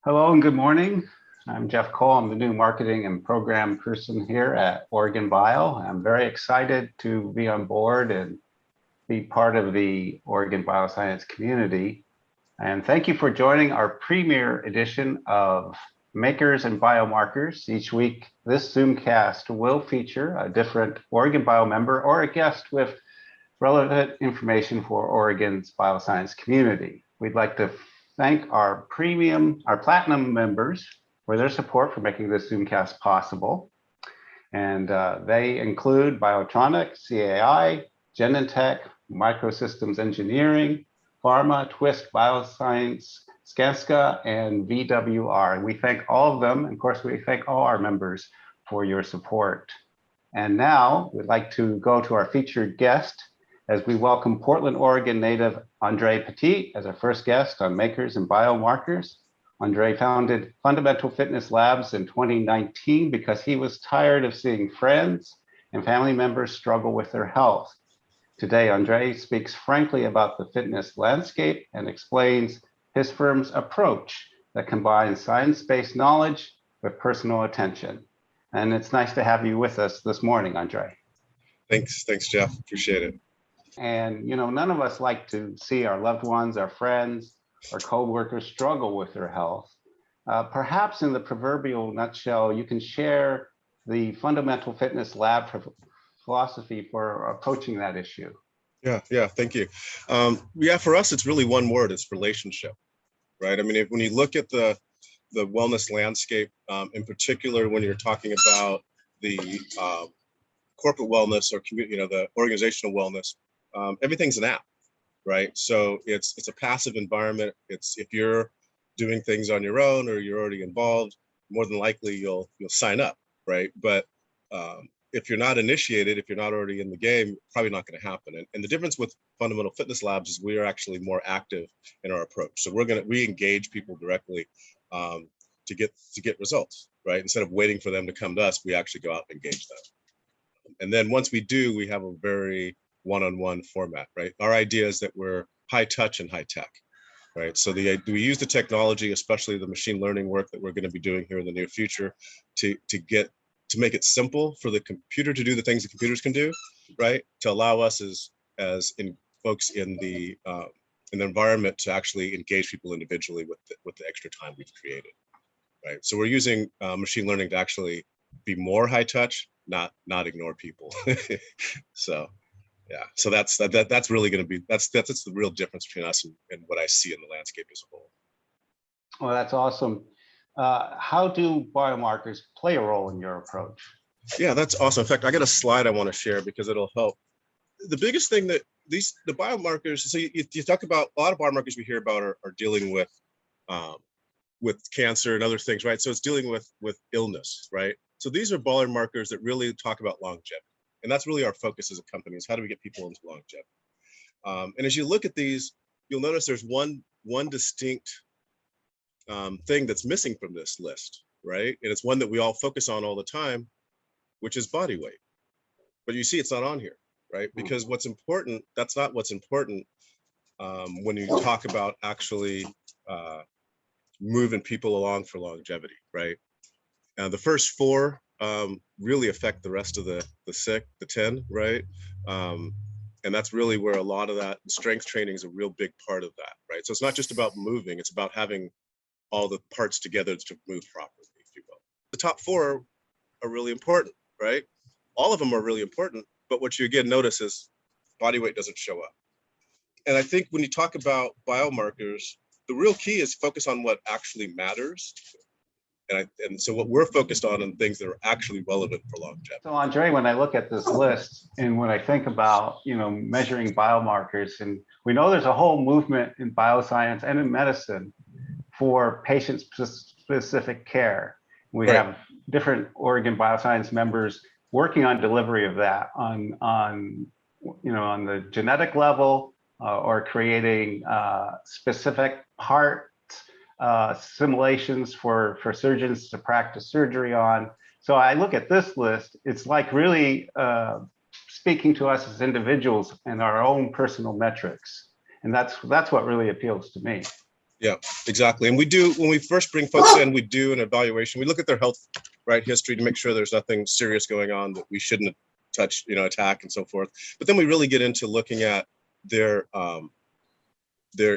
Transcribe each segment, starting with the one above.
Hello and good morning. I'm Jeff Cole. I'm the new marketing and program person here at Oreogn Bio. I'm very excited to be on board and be part of the Oregon bioscience community. And thank you for joining our premiere edition of Makers and Biomarkers. Each week, this Zoomcast will feature a different Oregon Bio member or a guest with relevant information for Oregon's bioscience community. We'd like to thank our platinum members for their support for making this Zoomcast possible. And they include Biotronic, CAI, Genentech, Microsystems Engineering, Pharma, Twist Bioscience, Skanska, and VWR. And we thank all of them. And of course, we thank all our members for your support. And now we'd like to go to our featured guest as we welcome Portland, Oregon native Andre Petett as our first guest on Makers and Biomarkers. Andre founded Fundamental Fitness Labs in 2019 because he was tired of seeing friends and family members struggle with their health. Today, Andre speaks frankly about the fitness landscape and explains his firm's approach that combines science-based knowledge with personal attention. And it's nice to have you with us this morning, Andre. Thanks, Jeff. Appreciate it. And none of us like to see our loved ones, our friends, our co-workers struggle with their health. Perhaps in the proverbial nutshell, you can share the Fundamental Fitness Lab philosophy for approaching that issue. Yeah, thank you. For us, it's really one word, it's relationship, right? I mean, when you look at the wellness landscape, in particular, when you're talking about the corporate wellness or the organizational wellness, everything's an app, right? So it's a passive environment. If you're doing things on your own or you're already involved, more than likely you'll sign up, right? But if you're not initiated, if you're not already in the game, probably not going to happen. And the difference with Fundamental Fitness Labs is we are actually more active in our approach. So we engage people directly to get results, right? Instead of waiting for them to come to us, we actually go out and engage them. And then once we do, we have a very one-on-one format, right? Our idea is that we're high touch and high tech, right? So we use the technology, especially the machine learning work that we're going to be doing here in the near future, to make it simple for the computer to do the things the computers can do, right? To allow us as folks in the environment to actually engage people individually with the extra time we've created, right? So we're using machine learning to actually be more high touch, not ignore people. So that's really going to be that's the real difference between us and what I see in the landscape as a whole. Well, that's awesome. How do biomarkers play a role in your approach? Yeah, that's awesome. In fact, I got a slide I want to share because it'll help. The biggest thing that the biomarkers, so you talk about a lot of biomarkers we hear about are dealing with cancer and other things, right? So it's dealing with illness, right? So these are biomarkers that really talk about longevity. And that's really our focus as a company, is how do we get people into longevity? And as you look at these, you'll notice there's one distinct thing that's missing from this list, right? And it's one that we all focus on all the time, which is body weight. But you see it's not on here, right? Because what's important, that's not what's important when you talk about actually moving people along for longevity, right? The first four really affect the rest of the 10, right? And that's really where a lot of that strength training is a real big part of that, right? So it's not just about moving, it's about having all the parts together to move properly, if you will. The top four are really important, right? All of them are really important, but what you again notice is body weight doesn't show up. And I think when you talk about biomarkers, the real key is focus on what actually matters. And so what we're focused on things that are actually relevant for longevity. So Andre, when I look at this list and when I think about, measuring biomarkers, and we know there's a whole movement in bioscience and in medicine for patient-specific care. We have different Oregon bioscience members working on delivery of that on the genetic level or creating specific part simulations for surgeons to practice surgery on. So I look at this list, it's like really speaking to us as individuals and our own personal metrics. And that's what really appeals to me. Yeah, exactly. And we do, when we first bring folks in, we do an evaluation. We look at their health, right, history to make sure there's nothing serious going on that we shouldn't touch, attack and so forth. But then we really get into looking at their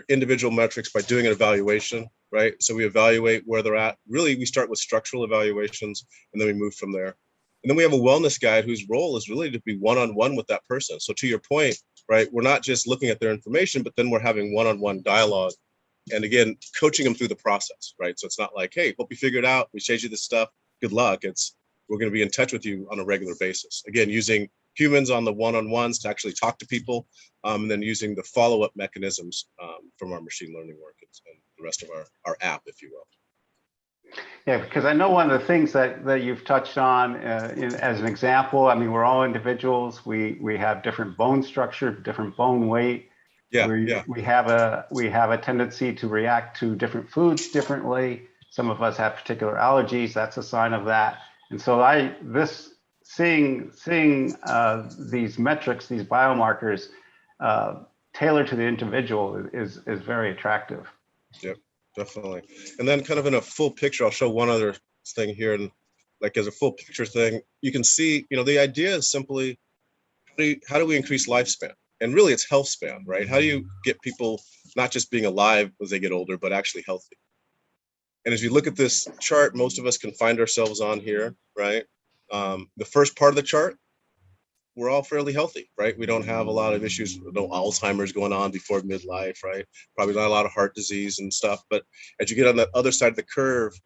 individual metrics by doing an evaluation, right? So we evaluate where they're at. Really, we start with structural evaluations, and then we move from there. And then we have a wellness guide whose role is really to be one-on-one with that person. So to your point, right, we're not just looking at their information, but then we're having one-on-one dialogue. And again, coaching them through the process, right? So it's not like, hey, hope you figured it out. We showed you this stuff. Good luck. It's, we're going to be in touch with you on a regular basis. Again, using humans on the one-on-ones to actually talk to people, and then using the follow-up mechanisms from our machine learning work and the rest of our app, if you will. Yeah, because I know one of the things that you've touched on as an example, I mean, we're all individuals. We have different bone structure, different bone weight. Yeah. We have a tendency to react to different foods differently. Some of us have particular allergies. That's a sign of that. And so seeing these metrics, these biomarkers tailored to the individual is very attractive. Yep, definitely. And then kind of in a full picture, I'll show one other thing here. And like as a full picture thing, you can see, the idea is simply, how do we increase lifespan? And really it's health span, right? How do you get people not just being alive as they get older, but actually healthy? And as you look at this chart, most of us can find ourselves on here, right? The first part of the chart, we're all fairly healthy, right? We don't have a lot of issues, no Alzheimer's going on before midlife, right? Probably not a lot of heart disease and stuff. But as you get on the other side of the curve,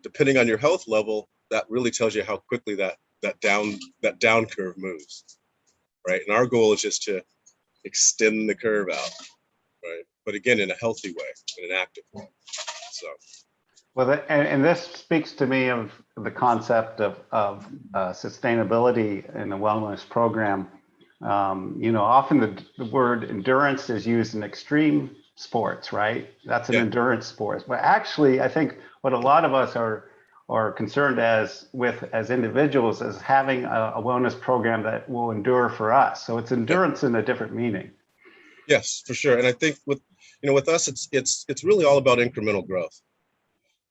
depending on your health level, that really tells you how quickly that down curve moves, right? And our goal is just to extend the curve out, right? But again, in a healthy way, in an active way. So. Well, and this speaks to me of the concept of sustainability in a wellness program. Often the word endurance is used in extreme sports, right? That's an endurance sport. But actually, I think what a lot of us are concerned as individuals is having a wellness program that will endure for us. So it's endurance in a different meaning. Yes, for sure. And I think with us, it's really all about incremental growth.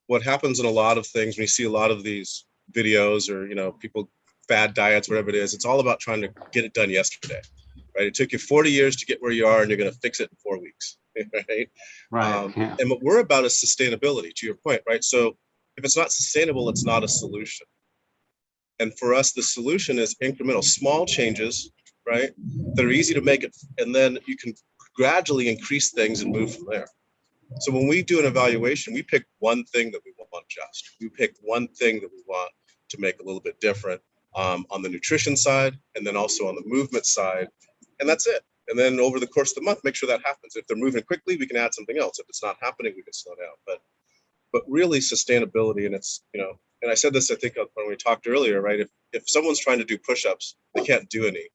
What happens in a lot of things when you see a lot of these videos or people fad diets, whatever it is, it's all about trying to get it done yesterday, right? It took you 40 years to get where you are, and you're going to fix it in 4 weeks, right? Right. And what we're about is sustainability, to your point, right? So if it's not sustainable, it's not a solution. And for us, the solution is incremental, small changes, right, that are easy to make it, and then you can gradually increase things and move from there. So when we do an evaluation, we pick one thing that we want to adjust. We pick one thing that we want to make a little bit different on the nutrition side, and then also on the movement side, and that's it. And then over the course of the month, make sure that happens. If they're moving quickly, we can add something else. If it's not happening, we can slow down. But really sustainability, and it's, and I said this, I think when we talked earlier, right? If someone's trying to do push-ups, they can't do any.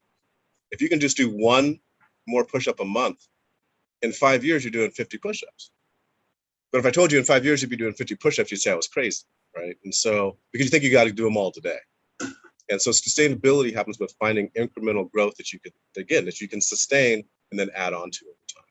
If you can just do one more push-up a month, in 5 years, you're doing 50 push-ups. But if I told you in 5 years you'd be doing 50 push-ups, you'd say I was crazy, right? And so, because you think you got to do them all today. And so sustainability happens with finding incremental growth that you can sustain and then add on to over time.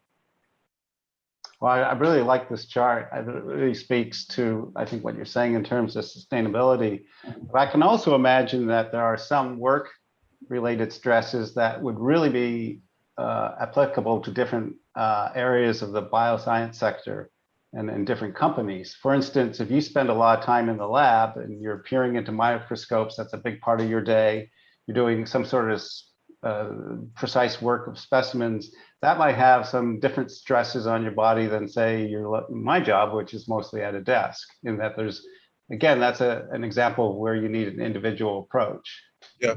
Well, I really like this chart. It really speaks to, I think, what you're saying in terms of sustainability. But I can also imagine that there are some work-related stresses that would really be applicable to different areas of the bioscience sector and in different companies. For instance, if you spend a lot of time in the lab and you're peering into microscopes, that's a big part of your day. You're doing some sort of precise work of specimens, that might have some different stresses on your body than, say, my job, which is mostly at a desk. In that that's an example of where you need an individual approach. Yeah.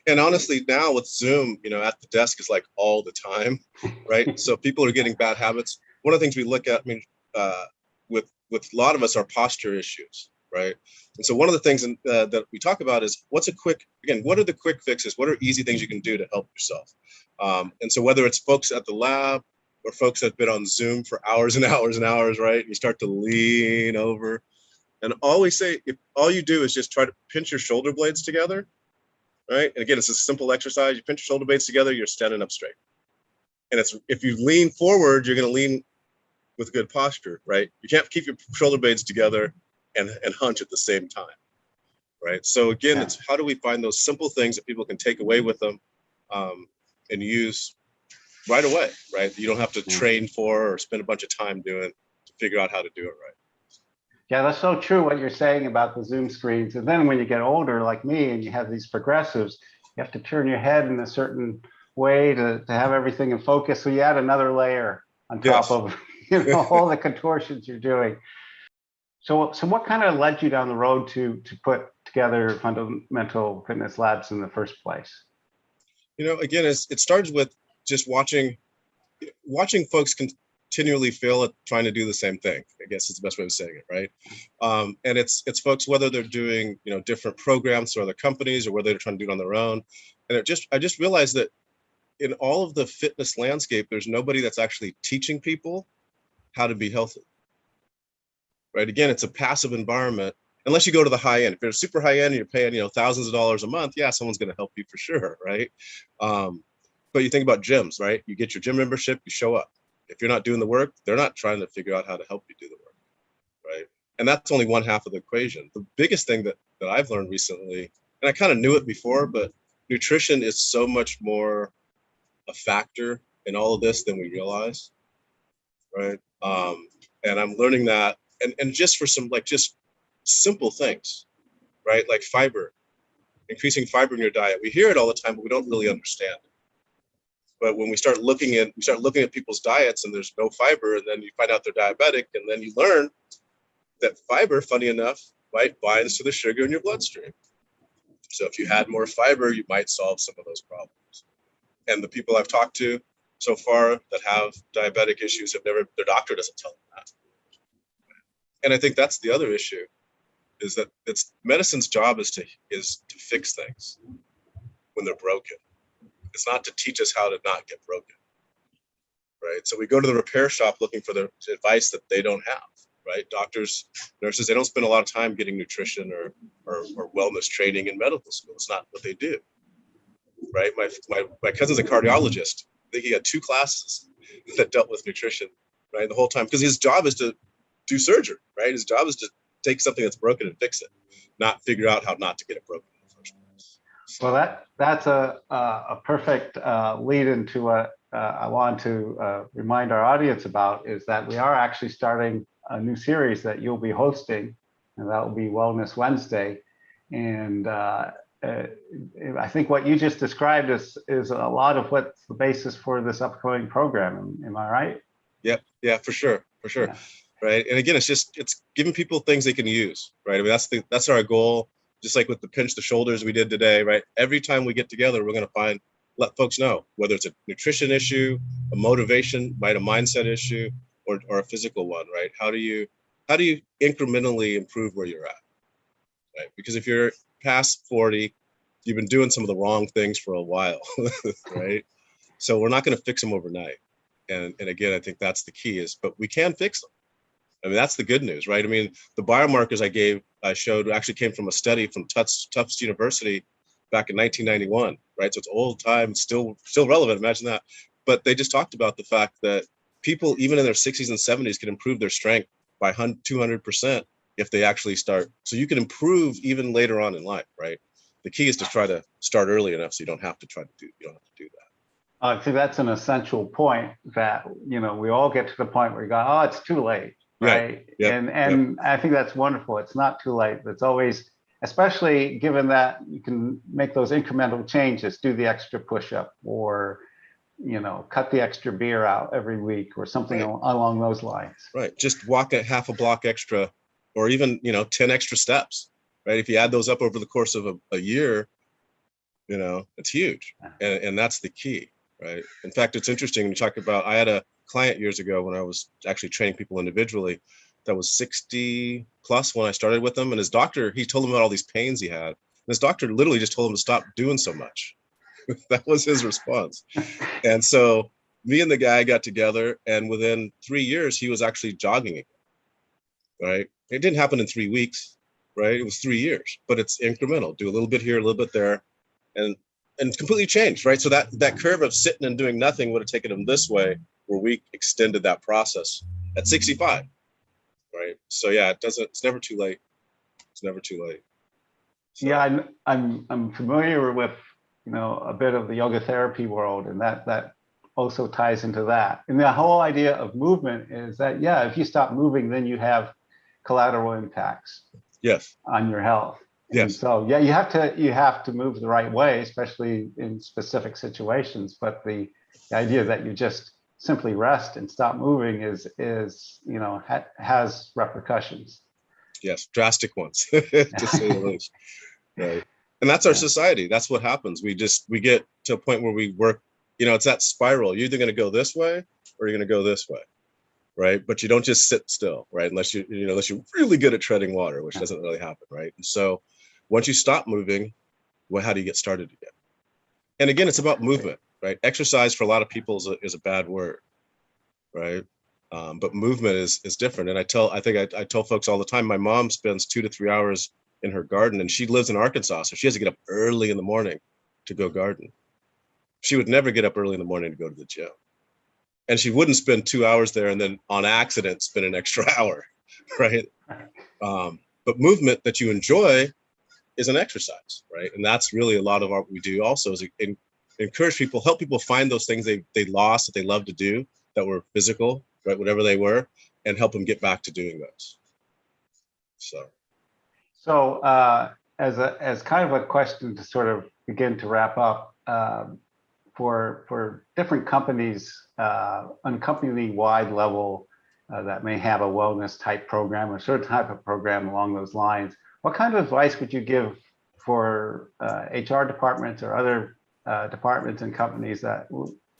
And honestly, now with Zoom, at the desk is like all the time, right? So people are getting bad habits. One of the things we look at, with a lot of us are posture issues, right? And so one of the things that we talk about is what are the quick fixes? What are easy things you can do to help yourself? And so whether it's folks at the lab or folks that have been on Zoom for hours and hours and hours, right? You start to lean over, and always say, if all you do is just try to pinch your shoulder blades together, right? And again, it's a simple exercise. You pinch your shoulder blades together, you're standing up straight. And if you lean forward, you're going to lean with good posture, right? You can't keep your shoulder blades together and hunch at the same time, right? So again, it's how do we find those simple things that people can take away with them and use right away, right? You don't have to train for or spend a bunch of time doing to figure out how to do it right. Yeah, that's so true what you're saying about the Zoom screens. And then when you get older, like me, and you have these progressives, you have to turn your head in a certain way to have everything in focus. So you add another layer on top of all the contortions you're doing. So what kind of led you down the road to put together Fundamental Fitness Labs in the first place? Again, it started with just watching folks continually fail at trying to do the same thing. I guess it's the best way of saying it, right? And it's folks, whether they're doing different programs for other companies or whether they're trying to do it on their own. And I just realized that in all of the fitness landscape, there's nobody that's actually teaching people how to be healthy. Right? Again, it's a passive environment. Unless you go to the high end. If you're super high end and you're paying thousands of dollars a month, yeah, someone's going to help you for sure, right? But you think about gyms, right? You get your gym membership, you show up. If you're not doing the work, they're not trying to figure out how to help you do the work, right? And that's only one half of the equation. The biggest thing that I've learned recently, and I kind of knew it before, but nutrition is so much more a factor in all of this than we realize, right? And I'm learning that, and just for some just simple things, right? Like fiber, increasing fiber in your diet. We hear it all the time, but we don't really understand it. But when we start looking at people's diets and there's no fiber, and then you find out they're diabetic, and then you learn that fiber, funny enough, binds to the sugar in your bloodstream. So if you had more fiber, you might solve some of those problems. And the people I've talked to so far that have diabetic issues their doctor doesn't tell them that. And I think that's the other issue, is that medicine's job is to fix things when they're broken. It's not to teach us how to not get broken, right? So we go to the repair shop looking for the advice that they don't have, right? Doctors, nurses, they don't spend a lot of time getting nutrition or wellness training in medical school. It's not what they do, right? My cousin's a cardiologist. I think he had 2 classes that dealt with nutrition, right? The whole time, because his job is to do surgery, right? His job is to take something that's broken and fix it, not figure out how not to get it broken in the first place. Well, that's a perfect lead into what I want to remind our audience about, is that we are actually starting a new series that you'll be hosting, and that will be Wellness Wednesday. And I think what you just described is a lot of what's the basis for this upcoming program. Am I right? Yep. Yeah, for sure. Yeah. Right. And again, it's giving people things they can use, right? I mean, that's our goal. Just like with the pinch the shoulders we did today, right? Every time we get together, we're going to let folks know whether it's a nutrition issue, a motivation, right, a mindset issue, or a physical one, right? How do you incrementally improve where you're at, right? Because if you're past 40, you've been doing some of the wrong things for a while, right? So we're not going to fix them overnight. And again, I think that's the key but we can fix them. I mean, that's the good news, right? I mean, the biomarkers I showed actually came from a study from Tufts University back in 1991, right? So it's old time, still relevant, imagine that. But they just talked about the fact that people, even in their 60s and 70s, can improve their strength by 200% if they actually start. So you can improve even later on in life, right? The key is to try to start early enough so you don't have to do that. I think that's an essential point, that, we all get to the point where you go, oh, it's too late. Right. Yep. And I think that's wonderful. It's not too late. It's always, especially given that you can make those incremental changes, do the extra push-up, or, cut the extra beer out every week, or something along those lines. Right. Just walk a half a block extra, or even, 10 extra steps, right? If you add those up over the course of a year, it's huge. And that's the key, right? In fact, it's interesting when you talk about, I had a client years ago when I was actually training people individually that was 60 plus when I started with him, and his doctor, he told him about all these pains he had, and his doctor literally just told him to stop doing so much. That was his response. And so me and the guy got together, and within 3 years he was actually jogging again, right? It didn't happen in 3 weeks, right? It was 3 years, but it's incremental. Do a little bit here, a little bit there, and completely changed, right? So that curve of sitting and doing nothing would have taken him this way, where we extended that process at 65, right? So yeah, it's never too late. It's never too late. So. Yeah, I'm familiar with, a bit of the yoga therapy world, and that also ties into that. And the whole idea of movement is that, yeah, if you stop moving, then you have collateral impacts. Yes. On your health. Yes. And so, yeah, you have to move the right way, especially in specific situations. But the idea that you just simply rest and stop moving has repercussions. Yes, drastic ones, to say the least. Right. And that's our society. That's what happens. We get to a point where we work, it's that spiral. You're either going to go this way or you're going to go this way. Right. But you don't just sit still, right? Unless you're really good at treading water, which doesn't really happen. Right. And so once you stop moving, well, how do you get started again? And again, it's about movement, right? Exercise for a lot of people is a bad word, right? But movement is different. And I tell folks all the time, my mom spends 2 to 3 hours in her garden, and she lives in Arkansas. So she has to get up early in the morning to go garden. She would never get up early in the morning to go to the gym. And she wouldn't spend 2 hours there and then on accident spend an extra hour, right? But movement that you enjoy is an exercise, right? And that's really a lot of what we do also, is encourage people, help people find those things they lost that they love to do, that were physical, right? Whatever they were, and help them get back to doing those. So as kind of a question to sort of begin to wrap up, for different companies on company-wide level that may have a wellness type program or certain type of program along those lines, what kind of advice would you give for HR departments or other departments and companies that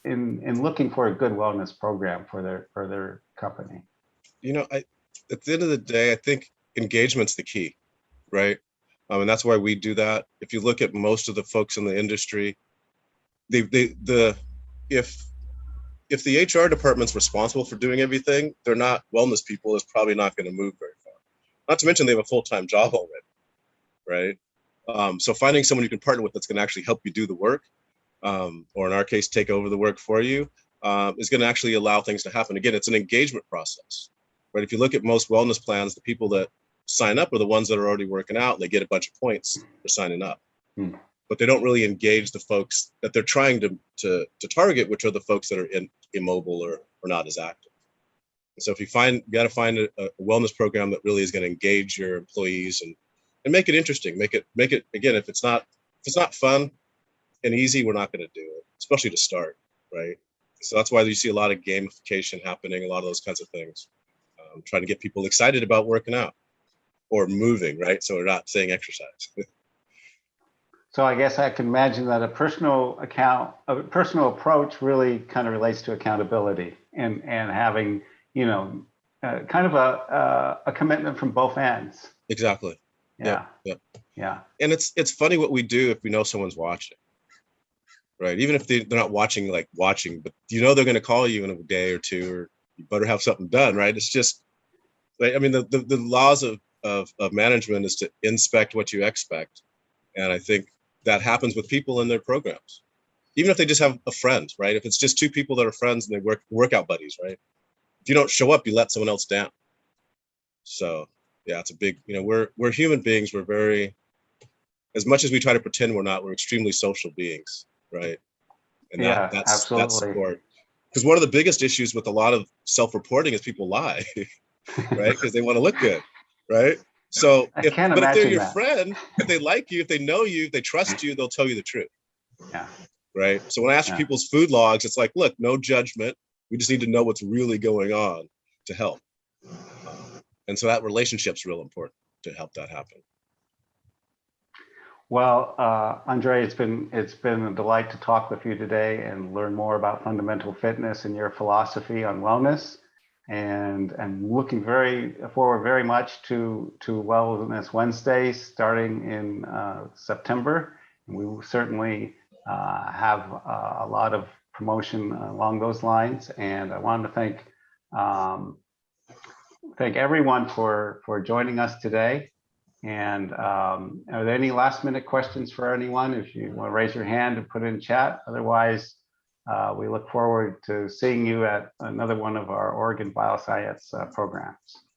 in looking for a good wellness program for their company? At the end of the day, I think engagement's the key, right? And that's why we do that. If you look at most of the folks in the industry, if the HR department's responsible for doing everything, they're not wellness people, is probably not going to move very far. Not to mention they have a full-time job already, right? So finding someone you can partner with that's going to actually help you do the work, or in our case, take over the work for you, is going to actually allow things to happen. Again, it's an engagement process, right? If you look at most wellness plans, the people that sign up are the ones that are already working out, and they get a bunch of points for signing up. But they don't really engage the folks that they're trying to target, which are the folks that are immobile or not as active. And so if you got to find a wellness program that really is going to engage your employees and make it interesting, make it again, if it's not fun and easy, we're not going to do it, especially to start, right? So that's why you see a lot of gamification happening, a lot of those kinds of things, trying to get people excited about working out or moving, right? So we're not saying exercise. So I guess I can imagine that a personal approach really kind of relates to accountability and having, kind of a commitment from both ends. Exactly. Yeah. Yeah. And it's funny what we do if we know someone's watching, right? Even if they're not watching, but they're going to call you in a day or two, or you better have something done, right? It's just, right? I mean, the laws of management is to inspect what you expect. And I think that happens with people in their programs, even if they just have a friend, right? If it's just two people that are friends and they workout buddies, right? If you don't show up, you let someone else down. So yeah, it's a big, we're human beings. We're very, as much as we try to pretend we're not, we're extremely social beings, right? And that's support. Because one of the biggest issues with a lot of self-reporting is people lie, right? Because they want to look good, right? So, if they're your friend, if they like you, if they know you, if they trust you, they'll tell you the truth. Yeah. Right. So when I ask people's food logs, it's like, look, no judgment. We just need to know what's really going on to help. And so that relationship's real important to help that happen. Well, Andre, it's been a delight to talk with you today and learn more about fundamental fitness and your philosophy on wellness. And I'm looking forward very much to Wellness Wednesdays starting in September. And we will certainly have a lot of promotion along those lines. And I wanted to thank everyone for joining us today. And are there any last minute questions for anyone? If you want to raise your hand and put it in chat, otherwise We look forward to seeing you at another one of our Oregon Bioscience programs.